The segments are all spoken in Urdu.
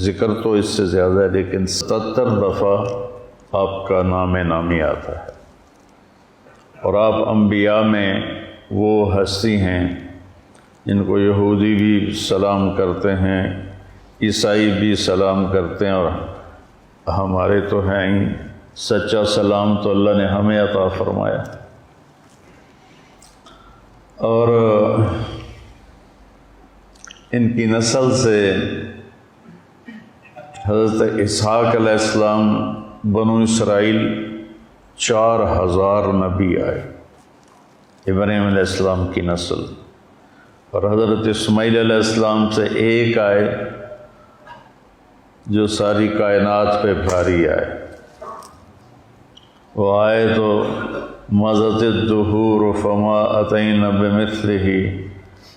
ذکر تو اس سے زیادہ ہے، لیکن 77 دفعہ آپ کا نام نامی آتا ہے، اور آپ انبیاء میں وہ ہستی ہیں جن کو یہودی بھی سلام کرتے ہیں، عیسائی بھی سلام کرتے ہیں، اور ہمارے تو ہیں ہی سچا سلام تو اللہ نے ہمیں عطا فرمایا۔ اور ان کی نسل سے حضرت اسحاق علیہ السلام بنو اسرائیل 4000 نبی آئے ابراہیم علیہ السلام کی نسل، اور حضرت اسماعیل علیہ السلام سے ایک آئے جو ساری کائنات پہ بھاری آئے۔ وہ آئے تو مضت الدہور فما اتین بمثلہ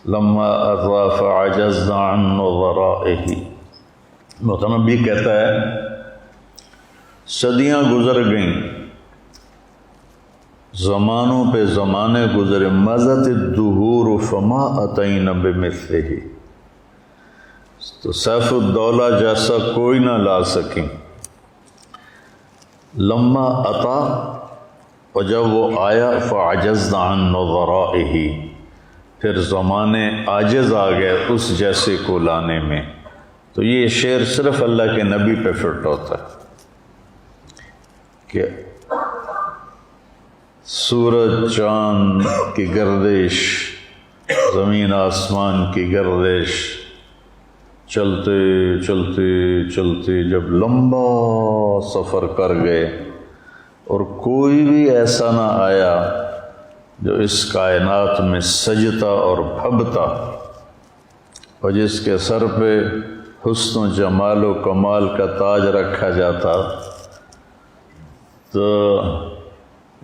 لما اطا فعجزنا عن نظرائہ۔ متنبی کہتا ہے صدیاں گزر گئیں، زمانوں پہ زمانے گزرے، مضت الدہور فما اتین بمثلہ، تو سیف الدولہ جیسا کوئی نہ لا سکیں۔ لما اتا، اور جب وہ آیا فعجزنا عن نظرائہ، پھر زمانے عاجز آ گئے اس جیسے کو لانے میں۔ تو یہ شعر صرف اللہ کے نبی پہ فٹ ہوتا ہے کہ سورج چاند کی گردش، زمین آسمان کی گردش، چلتے چلتے چلتے جب لمبا سفر کر گئے، اور کوئی بھی ایسا نہ آیا جو اس کائنات میں سجتا اور بھبتا، اور جس کے سر پہ حسن و جمال و کمال کا تاج رکھا جاتا، تو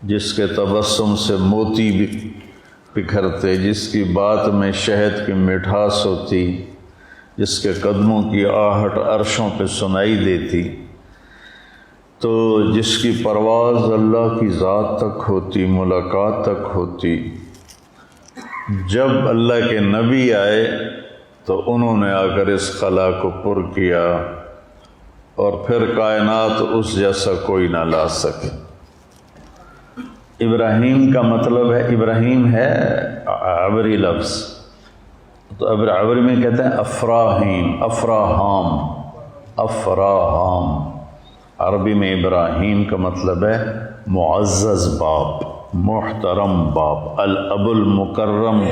جس کے تبسم سے موتی بھی بکھرتے، جس کی بات میں شہد کی مٹھاس ہوتی، جس کے قدموں کی آہٹ عرشوں پہ سنائی دیتی، تو جس کی پرواز اللہ کی ذات تک ہوتی، ملاقات تک ہوتی، جب اللہ کے نبی آئے تو انہوں نے آ کر اس خلا کو پر کیا، اور پھر کائنات اس جیسا کوئی نہ لا سکے۔ ابراہیم کا مطلب ہے، ابراہیم ہے عبری لفظ، تو عبری میں کہتے ہیں افراہیم، افراہام، افراہام۔ عربی میں ابراہیم کا مطلب ہے معزز باپ، محترم باپ، الاب المکرم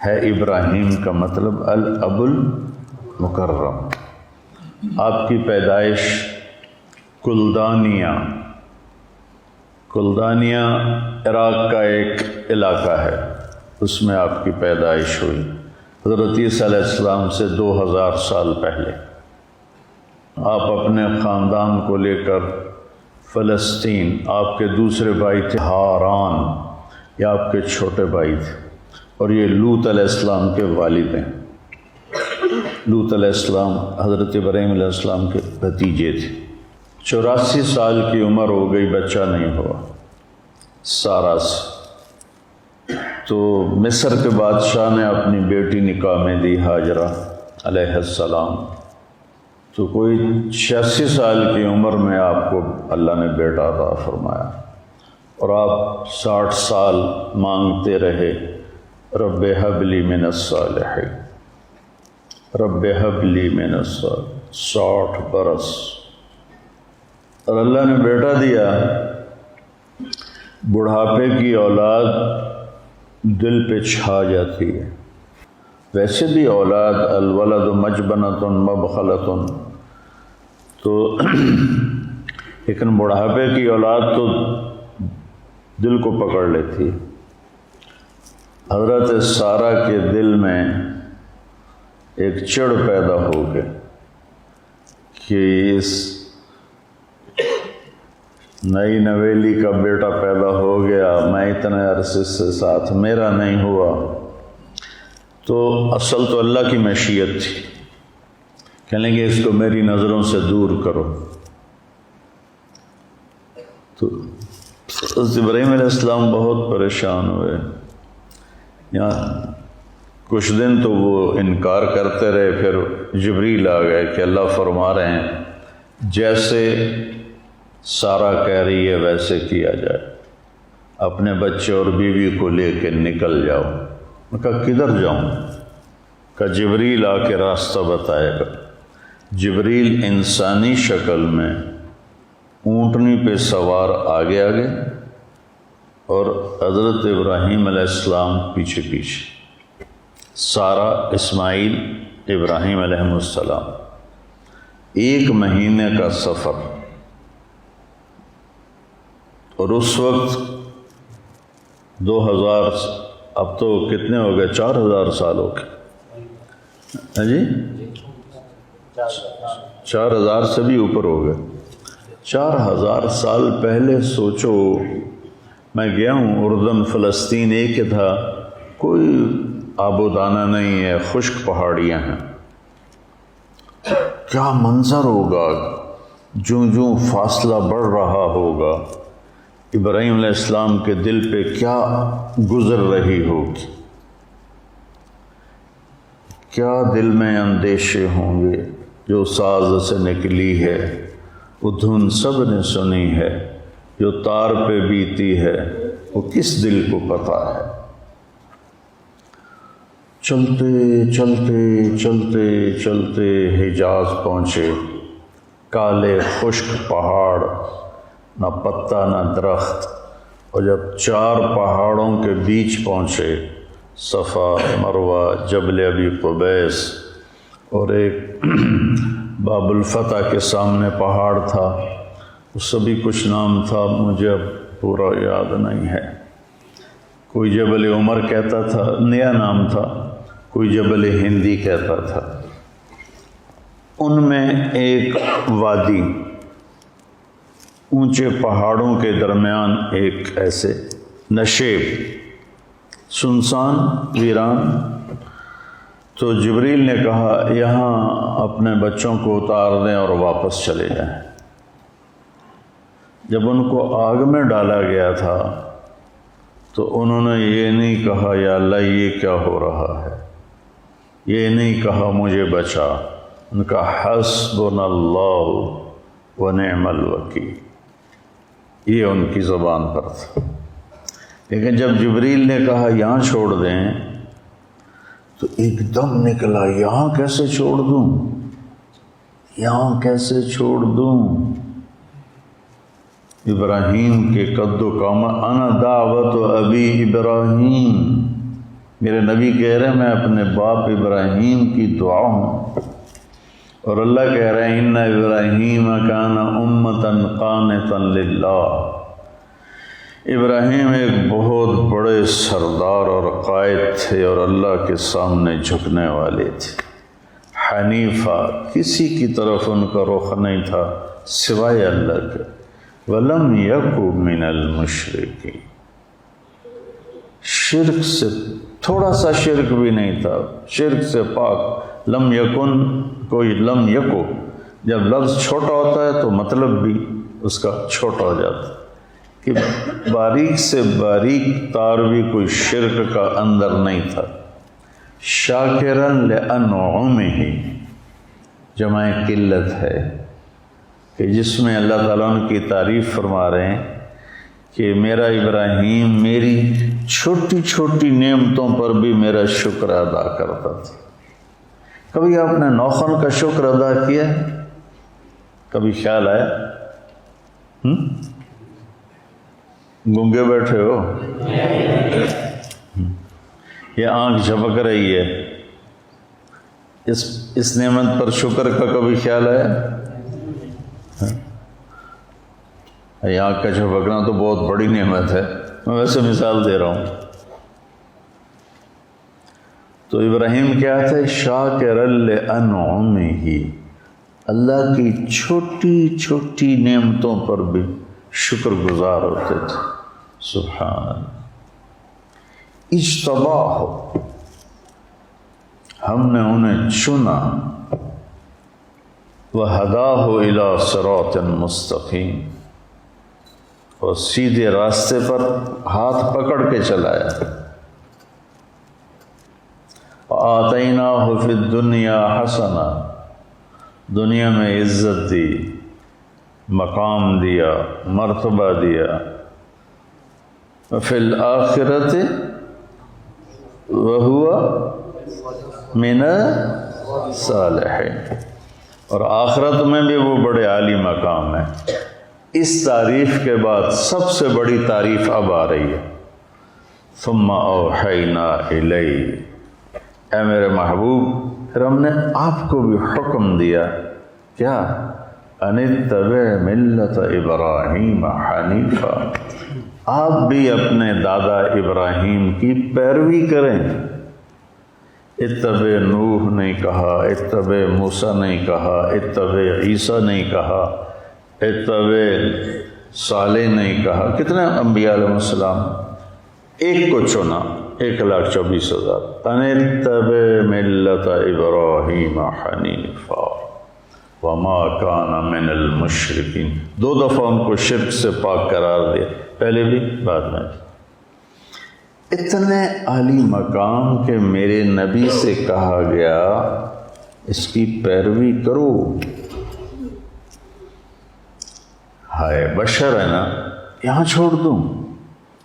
ہے ابراہیم کا مطلب، الاب المکرم۔ آپ کی پیدائش کلدانیہ، کلدانیہ عراق کا ایک علاقہ ہے، اس میں آپ کی پیدائش ہوئی حضرت عیسیٰ علیہ السلام سے 2000 سال پہلے۔ آپ اپنے خاندان کو لے کر فلسطین، آپ کے دوسرے بھائی تھے ہاران، یہ آپ کے چھوٹے بھائی تھے، اور یہ لوط علیہ السلام کے والد ہیں۔ لوط علیہ السلام حضرت ابراہیم علیہ السلام کے بھتیجے تھے۔ 84 سال کی عمر ہو گئی، بچہ نہیں ہوا سارا سے، تو مصر کے بادشاہ نے اپنی بیٹی نکاح میں دی، ہاجرہ علیہ السلام۔ تو کوئی 86 سال کی عمر میں آپ کو اللہ نے بیٹا عطا فرمایا، اور آپ 60 سال مانگتے رہے، رب ہب لی من الصالحین، رب ہب لی من الصالحین، 60 برس، اور اللہ نے بیٹا دیا۔ بڑھاپے کی اولاد دل پہ چھا جاتی ہے، ویسے بھی اولاد الولد مجبنۃ مبخلۃ، تو لیکن بڑھاپے کی اولاد تو دل کو پکڑ لیتی ہے۔ حضرت سارہ کے دل میں ایک چڑ پیدا ہو گئی کہ اس نئی نویلی کا بیٹا پیدا ہو گیا، میں اتنے عرصے سے ساتھ میرا نہیں ہوا۔ تو اصل تو اللہ کی مشیت تھی، کہنے لگے اس کو میری نظروں سے دور کرو۔ تو حضرت ابراہیم علیہ السلام بہت پریشان ہوئے، یہاں کچھ دن تو وہ انکار کرتے رہے، پھر جبریل آ گئے کہ اللہ فرما رہے ہیں جیسے سارا کہہ رہی ہے ویسے کیا جائے، اپنے بچے اور بیوی کو لے کے نکل جاؤ۔ میں کہا کدھر جاؤں؟ کہ جبریل آ کے راستہ بتائے گا۔ جبریل انسانی شکل میں اونٹنی پہ سوار آگے آگے اور حضرت ابراہیم علیہ السلام پیچھے پیچھے، سارا، اسماعیل، ابراہیم علیہ السلام، 1 مہینے کا سفر۔ اور اس وقت 2000، اب تو کتنے ہو گئے، 4000 سال ہو گئے، ہاں جی 4000 سے بھی اوپر ہو گئے۔ 4000 سال پہلے سوچو، میں گیا ہوں اردن، فلسطین ایک ہی تھا، کوئی آب و دانہ نہیں ہے، خشک پہاڑیاں ہیں۔ کیا منظر ہوگا، جوں فاصلہ بڑھ رہا ہوگا، ابراہیم علیہ السلام کے دل پہ کیا گزر رہی ہوگی، کیا دل میں اندیشے ہوں گے۔ جو ساز سے نکلی ہے وہ دھن سب نے سنی ہے، جو تار پہ بیتی ہے وہ کس دل کو پتہ ہے۔ چلتے چلتے چلتے چلتے حجاز پہنچے، کالے خشک پہاڑ، نہ پتا نہ درخت، اور جب 4 پہاڑوں کے بیچ پہنچے، صفا، مروہ، جبل ابی قبیس، اور ایک باب الفتح کے سامنے پہاڑ تھا، اس سے بھی کچھ نام تھا، مجھے اب پورا یاد نہیں ہے۔ کوئی جبل عمر کہتا تھا، نیا نام تھا، کوئی جبل ہندی کہتا تھا۔ ان میں ایک وادی، اونچے پہاڑوں کے درمیان ایک ایسے نشیب، سنسان، ویران۔ تو جبریل نے کہا یہاں اپنے بچوں کو اتار دیں اور واپس چلے جائیں۔ جب ان کو آگ میں ڈالا گیا تھا تو انہوں نے یہ نہیں کہا یا اللہ یہ کیا ہو رہا ہے، یہ نہیں کہا مجھے بچا، ان کا حسبنا اللہ ونعم الوکیل، یہ ان کی زبان پر تھا۔ لیکن جب جبریل نے کہا یہاں چھوڑ دیں تو ایک دم نکلا، یہاں کیسے چھوڑ دوں، یہاں کیسے چھوڑ دوں۔ ابراہیم کے قد و قامت، انا دعوت ابی ابراہیم، میرے نبی کہہ رہے ہیں میں اپنے باپ ابراہیم کی دعا ہوں، اور اللہ کہہ رہے ہیں ان ابراہیم کان امتا قانتا للہ۔ ابراہیم ایک بہت بڑے سردار اور قائد تھے اور اللہ کے سامنے جھکنے والے تھے، حنیفہ، کسی کی طرف ان کا رخ نہیں تھا سوائے اللہ کے، وَلَمْ يَكُ مِنَ الْمُشْرِكِينَ، شرک سے تھوڑا سا شرک بھی نہیں تھا، شرک سے پاک۔ لم یکن، کوئی لم یکو، جب لفظ چھوٹا ہوتا ہے تو مطلب بھی اس کا چھوٹا ہو جاتا ہے، کہ باریک سے باریک تار بھی کوئی شرک کا اندر نہیں تھا۔ شاکرن لانعمہ، جمع قلت ہے کہ جس میں اللہ تعالیٰ ان کی تعریف فرما رہے ہیں کہ میرا ابراہیم میری چھوٹی چھوٹی نعمتوں پر بھی میرا شکر ادا کرتا تھا۔ کبھی آپ نے نوخن کا شکر ادا کیا؟ کبھی خیال آیا؟ گنگے بیٹھے ہو، یہ آنکھ جھپک رہی ہے، اس نعمت پر شکر کا کبھی خیال آیا؟ آنکھ کا جھپکنا تو بہت بڑی نعمت ہے، میں ویسے مثال دے رہا ہوں۔ تو ابراہیم کیا تھے؟ شاکر لانعمہ، اللہ کی چھوٹی چھوٹی نعمتوں پر بھی شکر گزار ہوتے تھے۔ سبحان، اجتباہ، ہم نے انہیں چنا، وہداہ الی صراط مستقیم، اور سیدھے راستے پر ہاتھ پکڑ کے چلایا۔ وآتیناہ فی الدنیا حسنہ، دنیا میں عزت دی، مقام دیا، مرتبہ دیا، وفی الآخرۃ وہو من الصالحین، اور آخرت میں بھی وہ بڑے عالی مقام ہے۔ اس تعریف کے بعد سب سے بڑی تعریف اب آ رہی ہے، ثم اوحینا الیک، اے میرے محبوب پھر ہم نے آپ کو بھی حکم دیا، کیا؟ ان اتبع ملت ابراہیم حنیفا، آپ بھی اپنے دادا ابراہیم کی پیروی کریں۔ اتبع نوح نہیں کہا، اتبع موسیٰ نہیں کہا، اتبع عیسیٰ نہیں کہا، اتبع صالح نہیں کہا۔ کتنے انبیاء علیہ السلام؟ ایک کو چنا، 1,24,000۔ ان اتبع ملت ابراہیم حنیفا وما کان من المشرکین، 2 دفعہ ان کو شرک سے پاک قرار دیا، پہلے بھی بعد میں بھی۔ اتنے عالی مقام کہ میرے نبی سے کہا گیا اس کی پیروی کرو۔ ہائے بشر ہے نا، یہاں چھوڑ دوں،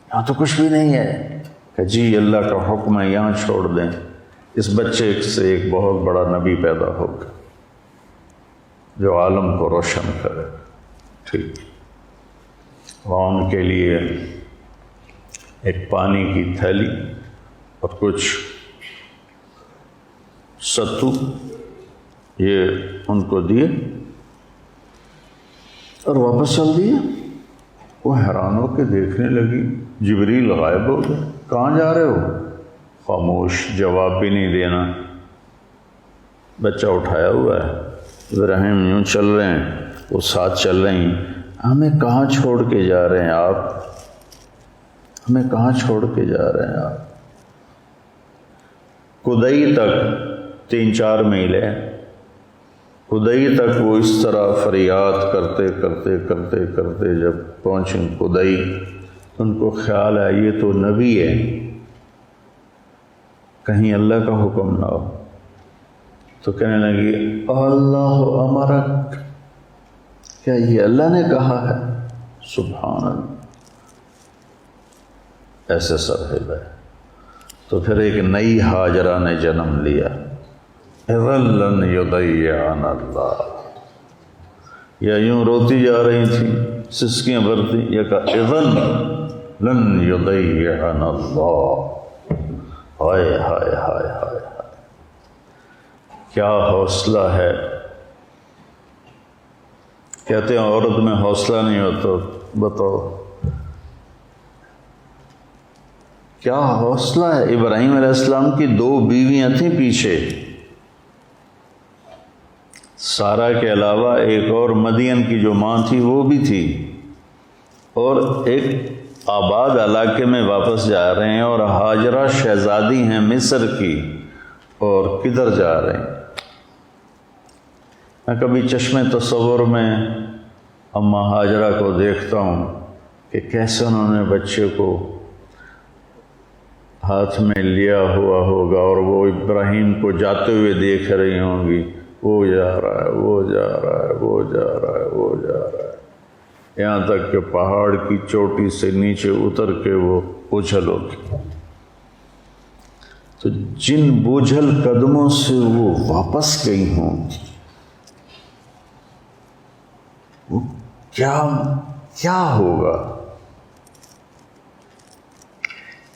یہاں تو کچھ بھی نہیں ہے، کہ جی اللہ کا حکم ہے یہاں چھوڑ دیں۔ اس بچے سے ایک بہت بڑا نبی پیدا ہوگا جو عالم کو روشن کرے، ٹھیک، وہاں ان کے لیے ایک پانی کی تھیلی اور کچھ ستو یہ ان کو دیے اور واپس چل دیے۔ وہ حیران ہو کے دیکھنے لگی، جبریل غائب ہو گئے، کہاں جا رہے ہو؟ خاموش، جواب بھی نہیں دینا، بچہ اٹھایا ہوا ہے، ابراہیم یوں چل رہے ہیں، وہ ساتھ چل رہی ہیں، ہمیں کہاں چھوڑ کے جا رہے ہیں آپ؟ ہمیں کہاں چھوڑ کے جا رہے ہیں آپ؟ کدئی تک 3-4 میل ہے، کدئی تک وہ اس طرح فریاد کرتے کرتے کرتے کرتے جب پہنچیں کدئی، ان کو خیال ہے یہ تو نبی ہے، کہیں اللہ کا حکم نہ ہو، تو کہنے لگی اللہ امرک، کیا یہ اللہ نے کہا ہے؟ سبحان اللہ، ایسے سر ہلا ہے۔ تو پھر ایک نئی ہاجرہ نے جنم لیا، اذن لن یضیعنا اللہ، یا یوں روتی جا رہی تھیں، سسکیاں بھرتی، یا کہا اذن لن یضیعنا اللہ۔ ہائے ہائے ہائے ہائے، کیا حوصلہ ہے! کہتے ہیں عورت میں حوصلہ نہیں ہوتا، بتاؤ کیا حوصلہ ہے! ابراہیم علیہ السلام کی 2 بیویاں تھیں پیچھے، سارا کے علاوہ ایک اور مدین کی جو ماں تھی وہ بھی تھی، اور ایک آباد علاقے میں واپس جا رہے ہیں، اور ہاجرہ شہزادی ہیں مصر کی، اور کدھر جا رہے ہیں؟ میں کبھی چشم تصور میں اماں ہاجرہ کو دیکھتا ہوں کہ کیسے انہوں نے بچے کو ہاتھ میں لیا ہوا ہوگا، اور وہ ابراہیم کو جاتے ہوئے دیکھ رہی ہوں گی، وہ جا رہا ہے، وہ جا رہا ہے، وہ جا رہا ہے، وہ جا رہا ہے، یہاں تک کہ پہاڑ کی چوٹی سے نیچے اتر کے وہ اچھل ہو گئی۔ تو جن بوجھل قدموں سے وہ واپس گئی ہوں، وہ کیا ہوگا؟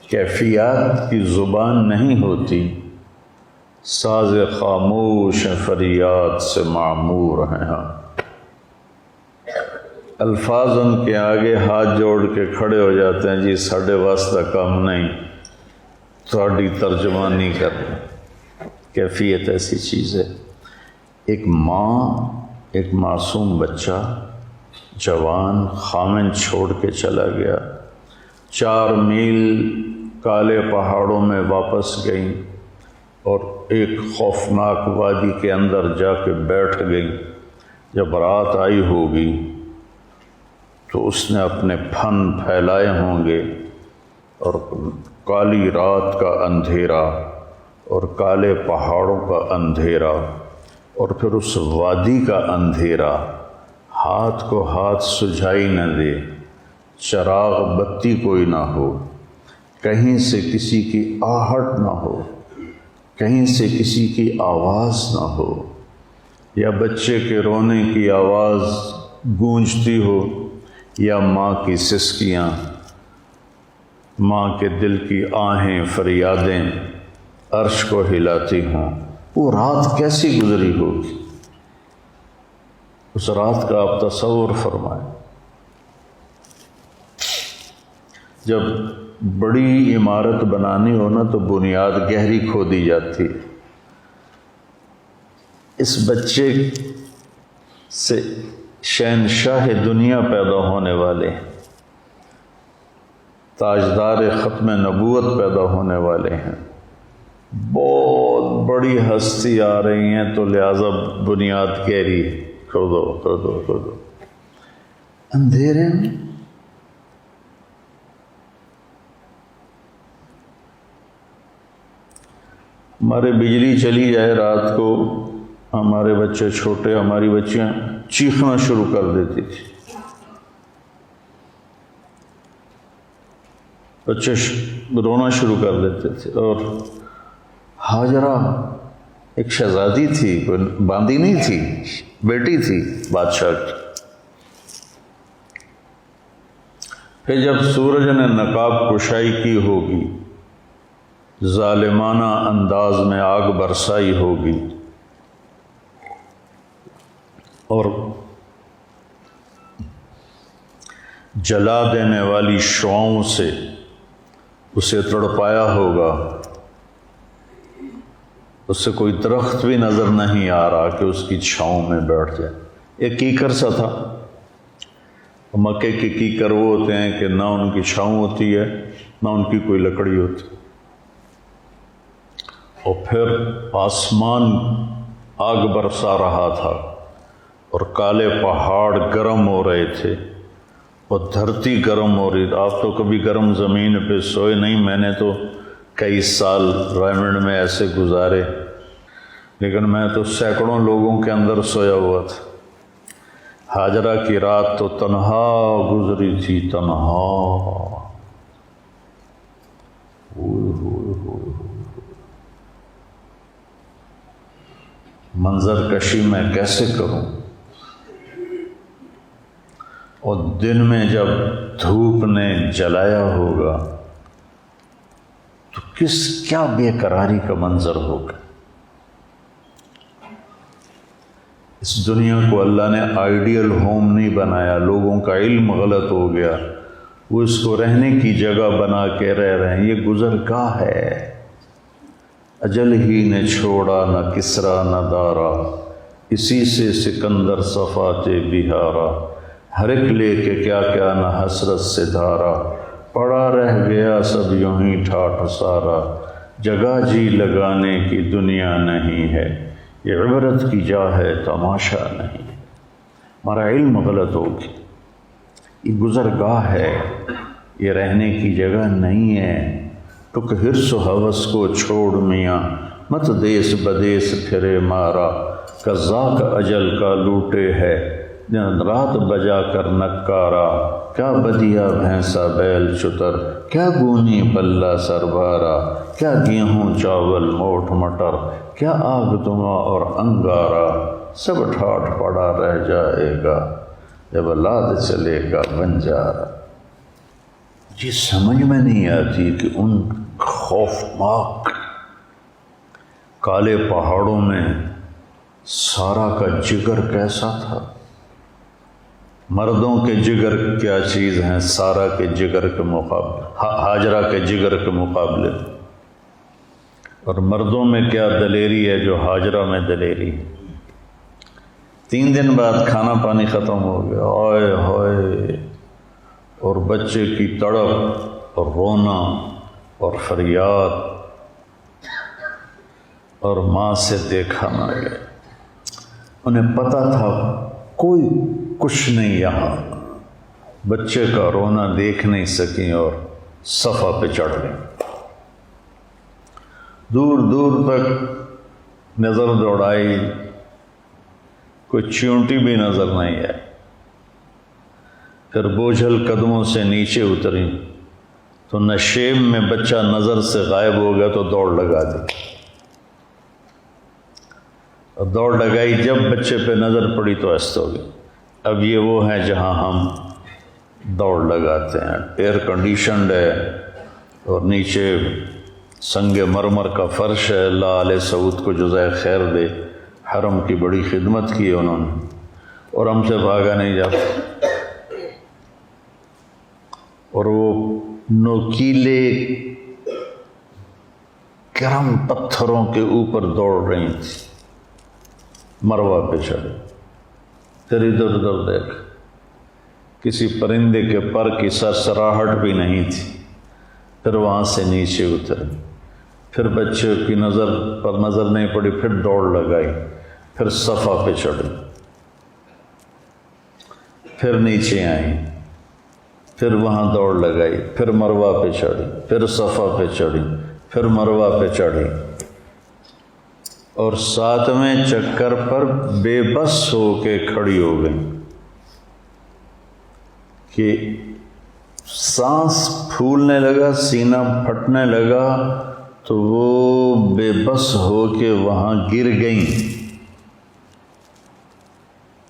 کیفیات کی زبان نہیں ہوتی، ساز خاموش فریاد سے معمور ہیں ہاں، الفاظ ان کے آگے ہاتھ جوڑ کے کھڑے ہو جاتے ہیں، جی ساڈے واسطہ کام نہیں، تھوڑی ترجمانی کرنا۔ کیفیت ایسی چیز ہے، ایک ماں ایک معصوم بچہ جوان خامن چھوڑ کے چلا گیا، 4 میل کالے پہاڑوں میں واپس گئیں، اور ایک خوفناک وادی کے اندر جا کے بیٹھ گئی۔ جب رات آئی ہوگی تو اس نے اپنے پھن پھیلائے ہوں گے، اور کالی رات کا اندھیرا اور کالے پہاڑوں کا اندھیرا، اور پھر اس وادی کا اندھیرا، ہاتھ کو ہاتھ سجھائی نہ دے، چراغ بتی کوئی نہ ہو، کہیں سے کسی کی آہٹ نہ ہو، کہیں سے کسی کی آواز نہ ہو، یا بچے کے رونے کی آواز گونجتی ہو، یا ماں کی سسکیاں، ماں کے دل کی آہیں فریادیں عرش کو ہلاتی ہوں۔ وہ رات کیسی گزری ہوگی؟ اس رات کا آپ تصور فرمائیں۔ جب بڑی عمارت بنانی ہو نا تو بنیاد گہری کھودی جاتی ہے۔ اس بچے سے شہنشاہ دنیا پیدا ہونے والے ہیں، تاجدار ختم نبوت پیدا ہونے والے ہیں، بہت بڑی ہستی آ رہی ہیں، تو لہذا بنیاد گہری کھودو۔ اندھیرے میں ہمارے بجلی چلی جائے رات کو، ہمارے بچے چھوٹے، ہماری بچیاں چیخنا شروع کر دیتی تھی، بچے رونا شروع کر دیتے تھے۔ اور ہاجرہ ایک شہزادی تھی، کوئی باندی نہیں تھی، بیٹی تھی بادشاہ کی۔ پھر جب سورج نے نقاب کشائی کی ہوگی، ظالمانہ انداز میں آگ برسائی ہوگی، اور جلا دینے والی شعاؤں سے اسے تڑپایا ہوگا، اس سے کوئی درخت بھی نظر نہیں آ رہا کہ اس کی چھاؤں میں بیٹھ جائے۔ ایک کیکر سا تھا، مکے کے کیکر وہ ہوتے ہیں کہ نہ ان کی چھاؤں ہوتی ہے نہ ان کی کوئی لکڑی ہوتی، اور پھر آسمان آگ برسا رہا تھا، اور کالے پہاڑ گرم ہو رہے تھے، اور دھرتی گرم ہو رہی۔ آپ تو کبھی گرم زمین پہ سوئے نہیں، میں نے تو کئی سال رائمنڈ میں ایسے گزارے، لیکن میں تو سینکڑوں لوگوں کے اندر سویا ہوا تھا۔ ہاجرہ کی رات تو تنہا گزری تھی، تنہا۔ منظر کشی میں کیسے کروں؟ اور دن میں جب دھوپ نے جلایا ہوگا تو کیا بے قراری کا منظر ہوگا۔ اس دنیا کو اللہ نے آئیڈیل ہوم نہیں بنایا، لوگوں کا علم غلط ہو گیا، وہ اس کو رہنے کی جگہ بنا کے رہ رہے ہیں۔ یہ گزرگاہ ہے، اجل ہی نے چھوڑا نہ کسرا نہ دارا، اسی سے سکندر صفات بہارا، ہر ایک لے کے کیا کیا نہ حسرت سے دھارا، پڑا رہ گیا سب یوں ہی ٹھاٹھ سارا، جگہ جی لگانے کی دنیا نہیں ہے، یہ عبرت کی جا ہے تماشا نہیں ہے۔ ہمارا علم غلط ہوگی، یہ گزرگاہ ہے، یہ رہنے کی جگہ نہیں ہے۔ ٹک حرص و ہوس کو چھوڑ میاں، مت دیس بدیس پھرے مارا، قضاء کا اجل کا لوٹے ہے، دن رات بجا کر نکارا، کیا بدیا بھینسا بیل چتر، کیا گونی پلہ سربارا، کیا گیہوں چاول موٹ مٹر، کیا آگ دماں اور انگارا، سب ٹھاٹھ پڑا رہ جائے گا جب لاد چلے گا بنجارا۔ یہ سمجھ میں نہیں آتی کہ ان خوفناک کالے پہاڑوں میں سارا کا جگر کیسا تھا۔ مردوں کے جگر کیا چیز ہیں سارا کے جگر کے مقابلے، ہاجرہ کے جگر کے مقابلے، اور مردوں میں کیا دلیری ہے جو ہاجرہ میں دلیری ہے۔ 3 دن بعد کھانا پانی ختم ہو گیا، اوئے ہوئے، اور بچے کی تڑپ اور رونا اور فریاد، اور ماں سے دیکھا نہ گیا۔ انہیں پتہ تھا کوئی کچھ نہیں یہاں، بچے کا رونا دیکھ نہیں سکیں اور صفا پہ چڑھ گئیں۔ دور دور تک نظر دوڑائی، کوئی چیونٹی بھی نظر نہیں ہے۔ پھر بوجھل قدموں سے نیچے اتری تو نشیب میں بچہ نظر سے غائب ہو گیا تو دوڑ لگا دی، اور دوڑ لگائی، جب بچے پہ نظر پڑی تو ایسا ہو گئی۔ اب یہ وہ ہے جہاں ہم دوڑ لگاتے ہیں، ایئر کنڈیشنڈ ہے اور نیچے سنگ مرمر کا فرش ہے۔ اللہ علیہ سعود کو جزائے خیر دے، حرم کی بڑی خدمت کی انہوں نے، اور ہم سے بھاگا نہیں جاتا۔ اور وہ نوکیلے گرم پتھروں کے اوپر دوڑ رہی تھی، مروہ پہ چڑھے، پھر ادھر ادھر دیکھ، کسی پرندے کے پر کی سرسراہٹ بھی نہیں تھی۔ پھر وہاں سے نیچے اترے، پھر بچے کی نظر پر نظر نہیں پڑی، پھر دوڑ لگائی، پھر صفا پہ چڑھی، پھر نیچے آئیں، پھر وہاں دوڑ لگائی، پھر مروہ پہ چڑھی، پھر صفا پہ چڑھی، پھر مروہ پہ چڑھی، اور 7ویں چکر پر بے بس ہو کے کھڑی ہو گئی کہ سانس پھولنے لگا، سینہ پھٹنے لگا، تو وہ بے بس ہو کے وہاں گر گئیں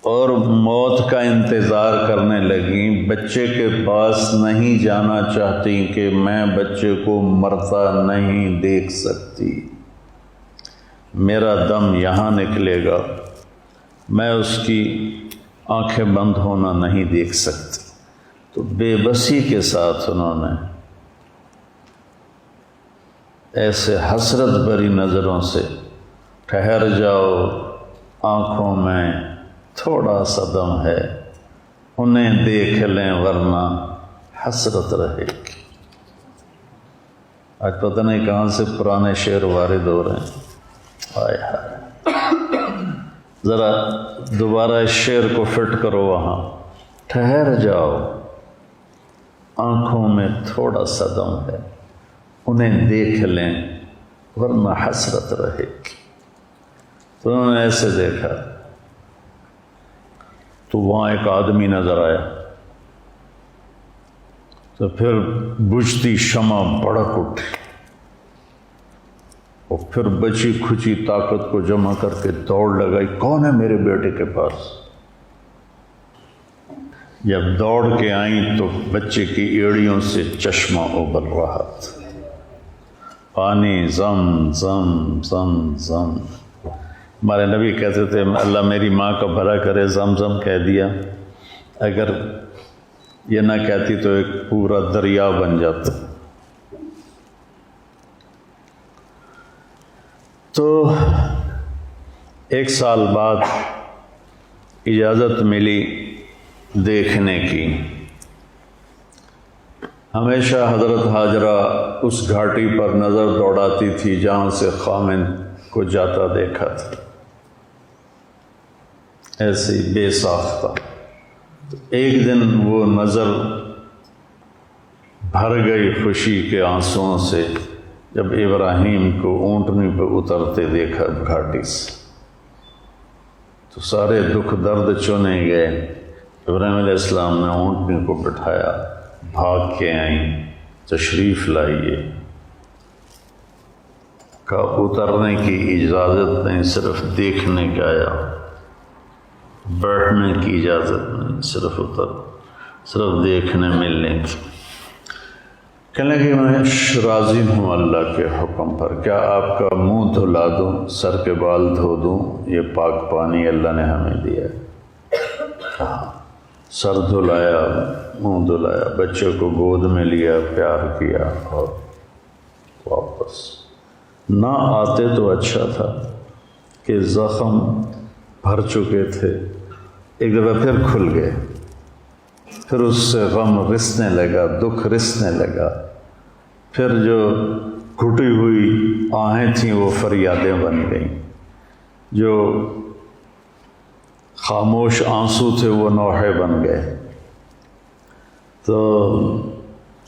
اور موت کا انتظار کرنے لگیں۔ بچے کے پاس نہیں جانا چاہتی کہ میں بچے کو مرتا نہیں دیکھ سکتی، میرا دم یہاں نکلے گا، میں اس کی آنکھیں بند ہونا نہیں دیکھ سکتی۔ تو بے بسی کے ساتھ انہوں نے ایسے حسرت بھری نظروں سے، ٹھہر جاؤ، آنکھوں میں تھوڑا سا دم ہے، انہیں دیکھ لیں ورنہ حسرت رہے گی۔ آج پتہ نہیں کہاں سے پرانے شعر وارد ہو رہے ہیں، ہائے ہائے، ذرا دوبارہ اس شعر کو فٹ کرو وہاں، ٹھہر جاؤ، آنکھوں میں تھوڑا سا دم ہے، انہیں دیکھ لیں ورنہ حسرت رہے گی۔ تو انہوں نے ایسے دیکھا تو وہاں ایک آدمی نظر آیا، تو پھر بجھتی شمع بھڑک اٹھی، اور پھر بچی کھچی طاقت کو جمع کر کے دوڑ لگائی، کون ہے میرے بیٹے کے پاس؟ جب دوڑ کے آئیں تو بچے کی ایڑیوں سے چشمہ ابل رہا تھا، پانی زم زم زم زم۔ ہمارے نبی کہتے تھے اللہ میری ماں کا بھلا کرے، زم زم کہہ دیا، اگر یہ نہ کہتی تو ایک پورا دریا بن جاتا۔ تو 1 سال بعد اجازت ملی دیکھنے کی۔ ہمیشہ حضرت حاجرہ اس گھاٹی پر نظر دوڑاتی تھی جہاں سے خامن کو جاتا دیکھا تھا، ایسی بے ساختہ۔ ایک دن وہ نظر بھر گئی خوشی کے آنسوؤں سے جب ابراہیم کو اونٹنی پہ اترتے دیکھا گھاٹی سے، تو سارے دکھ درد چنے گئے۔ ابراہیم علیہ السلام نے اونٹنی کو بٹھایا، بھاگ کے آئیں، تشریف لائیے، کا اترنے کی اجازت نہیں، صرف دیکھنے کا آیا، بیٹھنے کی اجازت نہیں، صرف دیکھنے ملنے کی۔ کہنے کہ میں راضی ہوں اللہ کے حکم پر، کیا آپ کا منہ دھلا دوں، سر کے بال دھو دوں؟ یہ پاک پانی اللہ نے ہمیں دیا ہے۔ کہا سر دھلایا، منہ دھلایا، بچے کو گود میں لیا، پیار کیا، اور واپس۔ نہ آتے تو اچھا تھا کہ زخم بھر چکے تھے، ایک دفعہ پھر کھل گئے، پھر اس سے غم رسنے لگا، دکھ رسنے لگا، پھر جو گھٹی ہوئی آہیں تھیں وہ فریادیں بن گئیں، جو خاموش آنسو تھے وہ نوحے بن گئے۔ تو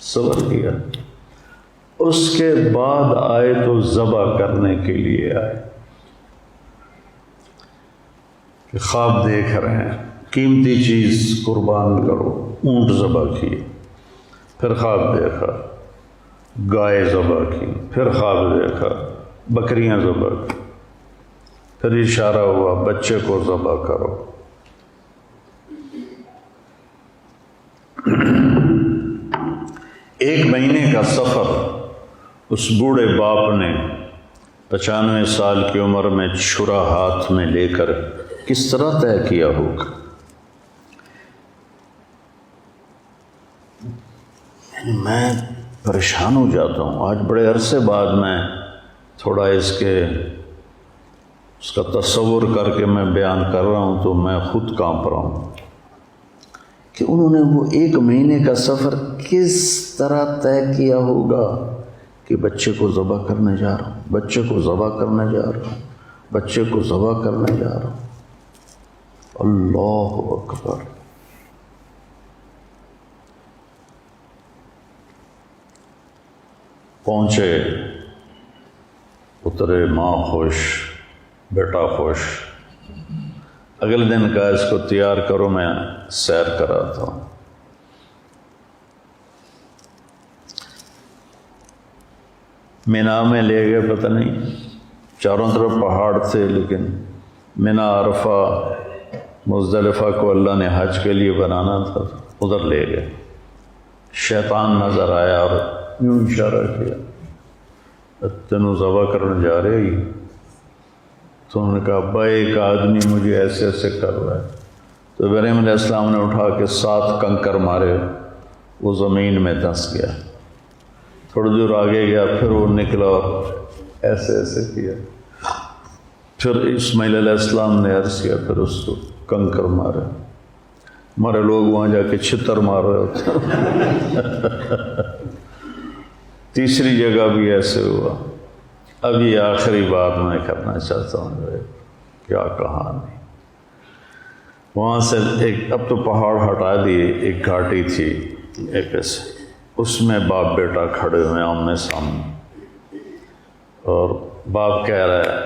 صبر کیا، اس کے بعد آئے تو ذبح کرنے کے لیے آئے کہ خواب دیکھ رہے ہیں قیمتی چیز قربان کرو، اونٹ ذبح کیے، پھر خواب دیکھا گائے ذبح کی، پھر خواب دیکھا بکریاں ذبح کی، پھر اشارہ ہوا بچے کو ذبح کرو۔ ایک مہینے کا سفر اس بوڑھے باپ نے 95 سال کی عمر میں چھرا ہاتھ میں لے کر کس طرح طے کیا ہوگا؟ میں پریشان ہو جاتا ہوں، آج بڑے عرصے بعد میں تھوڑا اس کا تصور کر کے میں بیان کر رہا ہوں تو میں خود کانپ رہا ہوں کہ انہوں نے وہ ایک مہینے کا سفر کس طرح طے کیا ہوگا کہ بچے کو ذبح کرنے جا رہا ہوں، بچے کو ذبح کرنے جا رہا ہوں، بچے کو ذبح کرنے جا رہا ہوں۔ اللہ اکبر۔ پہنچے، اترے، ماں خوش، بیٹا خوش۔ اگلے دن کہا اس کو تیار کرو، میں سیر کراتا ہوں۔ مینا میں لے گئے، پتہ نہیں چاروں طرف پہاڑ تھے، لیکن مینا عرفہ مزدلفہ کو اللہ نے حج کے لیے بنانا تھا، ادھر لے گئے۔ شیطان نظر آیا اور یوں اشارہ کیا، تینوں ذبح کرنے جا رہے ہی؟ تو انہوں نے کہا ابا ایک آدمی مجھے ایسے ایسے کر رہا ہے۔ تو ابراہیم علیہ السلام نے اٹھا کے 7 کنکر مارے، وہ زمین میں دھنس گیا۔ تھوڑی دور آگے گیا، پھر وہ نکلا اور ایسے ایسے کیا۔ پھر اسماعیل علیہ السلام نے عرض کیا، پھر اس کو کنکر مارے۔ ہمارے لوگ وہاں جا کے چھتر مار رہے ہوتے۔ تیسری جگہ بھی ایسے ہوا۔ اب یہ آخری بات میں کرنا چاہتا ہوں، کیا کہانی۔ وہاں سے اب تو پہاڑ ہٹا دیے، ایک گھاٹی تھی ایک ایسے، اس میں باپ بیٹا کھڑے ہوئے آمنے سامنے، اور باپ کہہ رہا ہے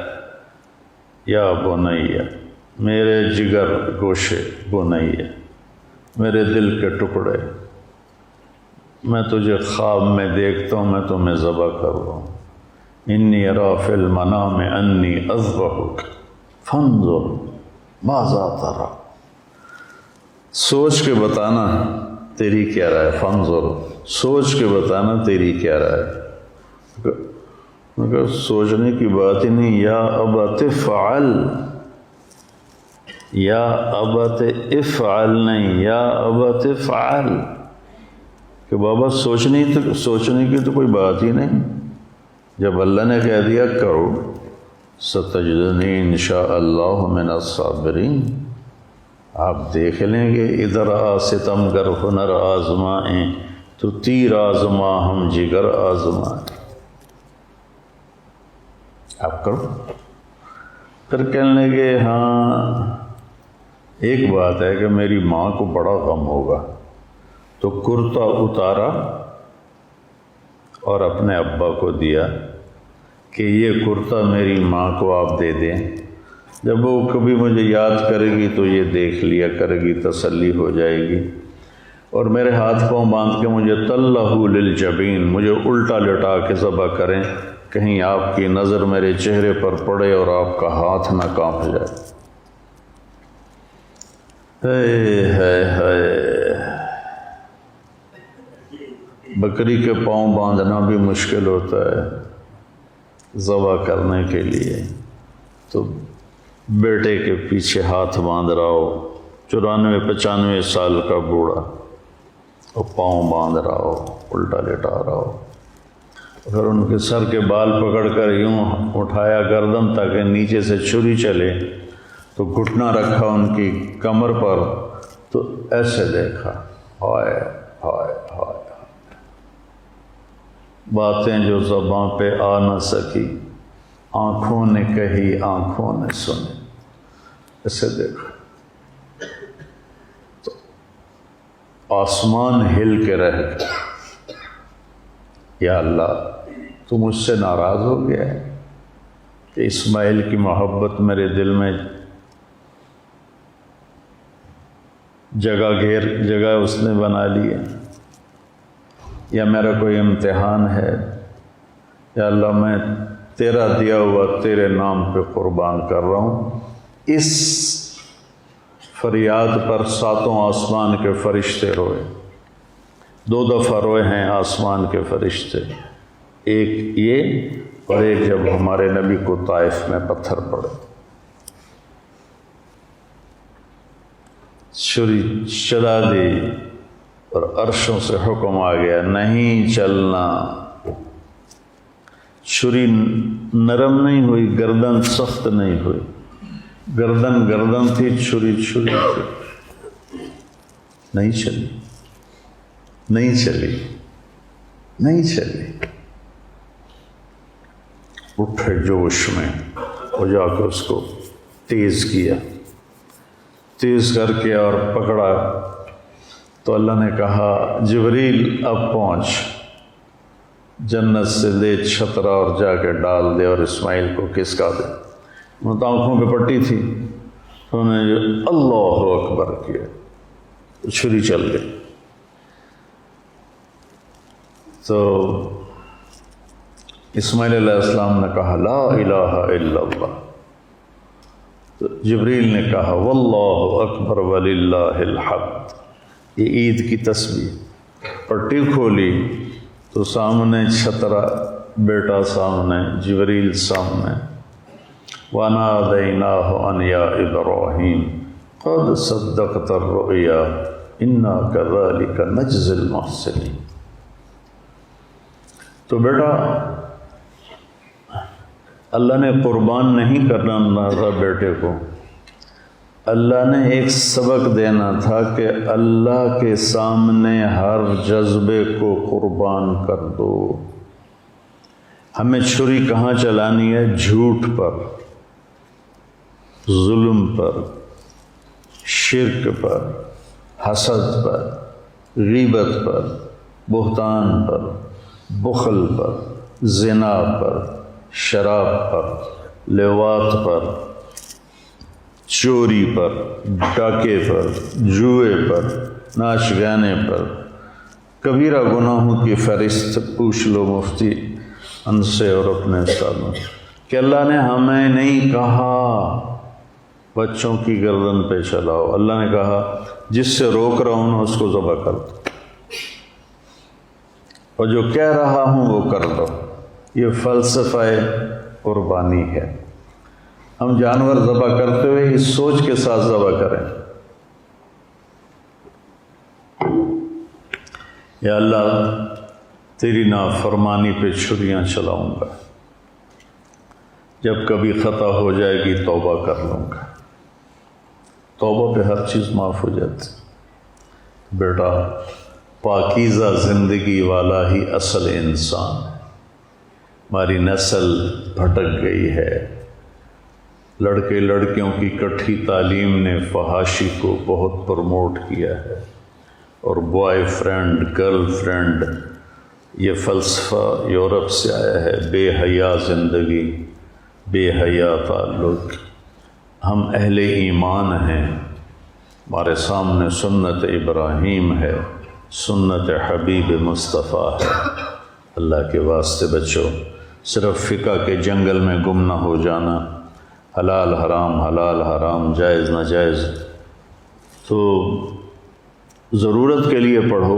یا بنیا، میرے جگر گوشے بنیا، میرے دل کے ٹکڑے، میں تجھے خواب میں دیکھتا ہوں، میں تمہیں ذبح کر رہا ہوں۔ انی ارا فی المنام انی اذبحک فانظر ماذا تری، سوچ کے بتانا تیری کیا رائے، فانظر، سوچ کے بتانا تیری کیا رائے۔ میں کہا سوچنے کی بات ہی نہیں، یا ابت افعل، یا ابت افعل نہیں، یا ابت افعل، کہ بابا سوچنے کی تو کوئی بات ہی نہیں۔ جب اللہ نے کہہ دیا کرو، ستجدنی انشاءاللہ من الصابرین، آپ دیکھ لیں گے ادھر ستم گر ہنر آزمائیں تو تیر آزما ہم جگر آزمائیں۔ آپ کرو۔ پھر کہنے لگے ہاں ایک بات ہے کہ میری ماں کو بڑا غم ہوگا، تو کرتا اتارا اور اپنے ابا کو دیا کہ یہ کرتا میری ماں کو آپ دے دیں، جب وہ کبھی مجھے یاد کرے گی تو یہ دیکھ لیا کرے گی، تسلی ہو جائے گی۔ اور میرے ہاتھ پاؤں باندھ کے مجھے تلہ للجبین، مجھے الٹا لٹا کے ذبح کریں، کہیں آپ کی نظر میرے چہرے پر پڑے اور آپ کا ہاتھ نہ کانپ جائے۔ بکری کے پاؤں باندھنا بھی مشکل ہوتا ہے ذبح کرنے کے لیے، تو بیٹے کے پیچھے ہاتھ باندھ رہا ہو، 94-95 سال کا بوڑھا، اور پاؤں باندھ رہا ہو، الٹا لٹا رہا ہو، پھر ان کے سر کے بال پکڑ کر یوں اٹھایا گردن تاکہ نیچے سے چھری چلے، تو گھٹنا رکھا ان کی کمر پر، تو ایسے دیکھا، ہائے ہائے ہائے، باتیں جو زباں پہ آ نہ سکی، آنکھوں نے کہی آنکھوں نے سنی، ایسے دیکھا تو آسمان ہل کے رہ گیا۔ یا اللہ، تو مجھ سے ناراض ہو گیا ہے کہ اسماعیل کی محبت میرے دل میں جگہ اس نے بنا لی ہے، یا میرا کوئی امتحان ہے؟ یا اللہ میں تیرا دیا ہوا تیرے نام پہ قربان کر رہا ہوں۔ اس فریاد پر ساتوں آسمان کے فرشتے روئے، 2 دفعہ روئے ہیں آسمان کے فرشتے، ایک یہ اور ایک جب ہمارے نبی کو طائف میں پتھر پڑے، چھری چلا دی اور عرشوں سے حکم آ گیا نہیں چلنا۔ چھری نرم نہیں ہوئی، گردن سخت نہیں ہوئی، گردن تھی، چھری تھی، نہیں چلی۔ اٹھے جوش میں وہ جا کر اس کو تیز کیا، تیز کر کے اور پکڑا تو اللہ نے کہا جبریل اب پہنچ، جنت سے لے چھترا اور جا کے ڈال دے اور اسماعیل کو کسکا دے۔ وہ تو آنکھوں پہ پٹی تھی، تو انہوں نے اللہ اکبر کیا، چھری چل گئی۔ تو اسماعیل علیہ السلام نے کہا لا الہ الا اللہ، تو جبریل نے کہا واللہ اکبر وللہ الحمد۔ یہ عید کی تسبیح، پٹی کھولی تو سامنے چھترا، بیٹا سامنے، جبریل سامنے، وَنَادَيْنَاهُ أَنْ يَا إِبْرَاهِيمُ قَدْ صَدَّقْتَ الرُّؤْيَا إِنَّا كَذَلِكَ نَجْزِي الْمُحْسِنِينَ۔ تو بیٹا اللہ نے قربان نہیں کرنا تھا بیٹے کو، اللہ نے ایک سبق دینا تھا کہ اللہ کے سامنے ہر جذبے کو قربان کر دو۔ ہمیں چھری کہاں چلانی ہے؟ جھوٹ پر، ظلم پر، شرک پر، حسد پر، غیبت پر، بہتان پر، بخل پر، زنا پر، شراب پر، لیوات پر، چوری پر، ڈاکے پر، جوئے پر، ناچ گانے پر، کبیرہ گناہوں کی فہرست پوچھ لو مفتی ان سے اور اپنے استادوں کہ اللہ نے ہمیں نہیں کہا بچوں کی گردن پہ چلاؤ، اللہ نے کہا جس سے روک رہا ہوں اس کو ذبح کر دو، اور جو کہہ رہا ہوں وہ کر دو۔ یہ فلسفہ قربانی ہے۔ ہم جانور ذبح کرتے ہوئے اس سوچ کے ساتھ ذبح کریں یا اللہ تیری نافرمانی پہ چھریاں چلاؤں گا، جب کبھی خطا ہو جائے گی توبہ کر لوں گا۔ توبہ پہ ہر چیز معاف ہو جاتی۔ بیٹا پاکیزہ زندگی والا ہی اصل انسان ہے۔ ہماری نسل بھٹک گئی ہے، لڑکے لڑکیوں کی کٹھی تعلیم نے فحاشی کو بہت پروموٹ کیا ہے، اور بوائے فرینڈ گرل فرینڈ یہ فلسفہ یورپ سے آیا ہے، بے حیا زندگی، بے حیا تعلق۔ ہم اہل ایمان ہیں، ہمارے سامنے سنت ابراہیم ہے، سنت حبیب مصطفیٰ ہے۔ اللہ کے واسطے بچو، صرف فقہ کے جنگل میں گم نہ ہو جانا، حلال حرام جائز ناجائز تو ضرورت کے لیے پڑھو،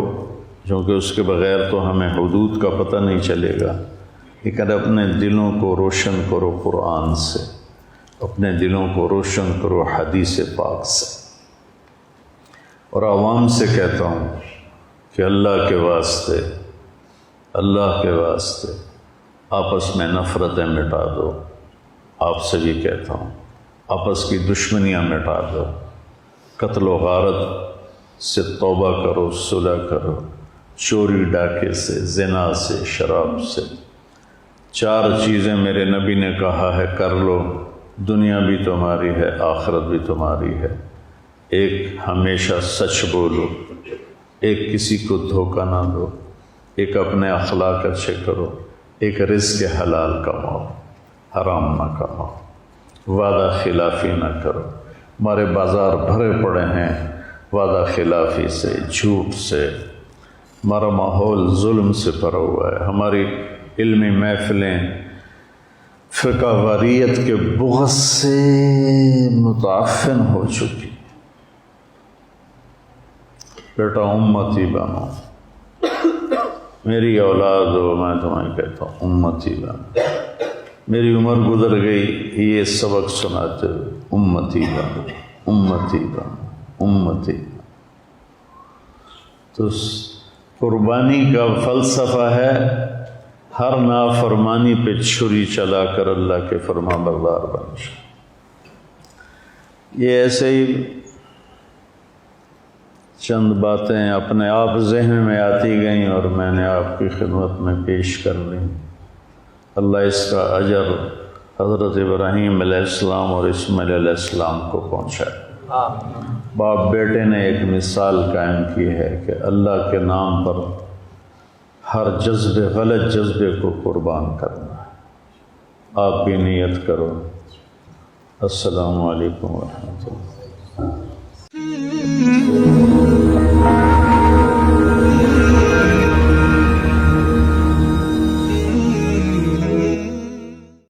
کیونکہ اس کے بغیر تو ہمیں حدود کا پتہ نہیں چلے گا، لیکن اپنے دلوں کو روشن کرو قرآن سے، اپنے دلوں کو روشن کرو حدیث پاک سے۔ اور عوام سے کہتا ہوں کہ اللہ کے واسطے آپس میں نفرتیں مٹا دو۔ آپ سے بھی کہتا ہوں آپس کی دشمنیاں مٹا دو، قتل و غارت سے توبہ کرو، صلح کرو، چوری ڈاکے سے، زنا سے، شراب سے۔ 4 چیزیں میرے نبی نے کہا ہے کر لو، دنیا بھی تمہاری ہے، آخرت بھی تمہاری ہے۔ ایک ہمیشہ سچ بولو، ایک کسی کو دھوکہ نہ دو، ایک اپنے اخلاق اچھے کرو، ایک رزق حلال کماؤ، حرام نہ کماؤ، وعدہ خلافی نہ کرو۔ ہمارے بازار بھرے پڑے ہیں وعدہ خلافی سے، جھوٹ سے، ہمارا ماحول ظلم سے بھرا ہوا ہے، ہماری علمی محفلیں فقہ واریت کے بغض سے متعفن ہو چکی۔ بیٹا امتی بنو، میری اولاد ہو، میں تمہیں کہتا ہوں امتی بنو۔ میری عمر گزر گئی یہ سبق سناتے ہوئے، امتی بنو، امتی بنو، امتی بنو۔ تو قربانی کا فلسفہ ہے ہر نافرمانی پہ چھری چلا کر اللہ کے فرما بردار بن جائے۔ یہ ایسے ہی چند باتیں اپنے آپ ذہن میں آتی گئیں اور میں نے آپ کی خدمت میں پیش کر دیں۔ اللہ اس کا اجر حضرت ابراہیم علیہ السلام اور اسماعیل علیہ السلام کو پہنچائے۔ باپ بیٹے نے ایک مثال قائم کی ہے کہ اللہ کے نام پر ہر جذبے، غلط جذبے کو قربان کرنا ہے۔ آپ بھی نیت کرو۔ السلام علیکم ورحمۃ اللہ۔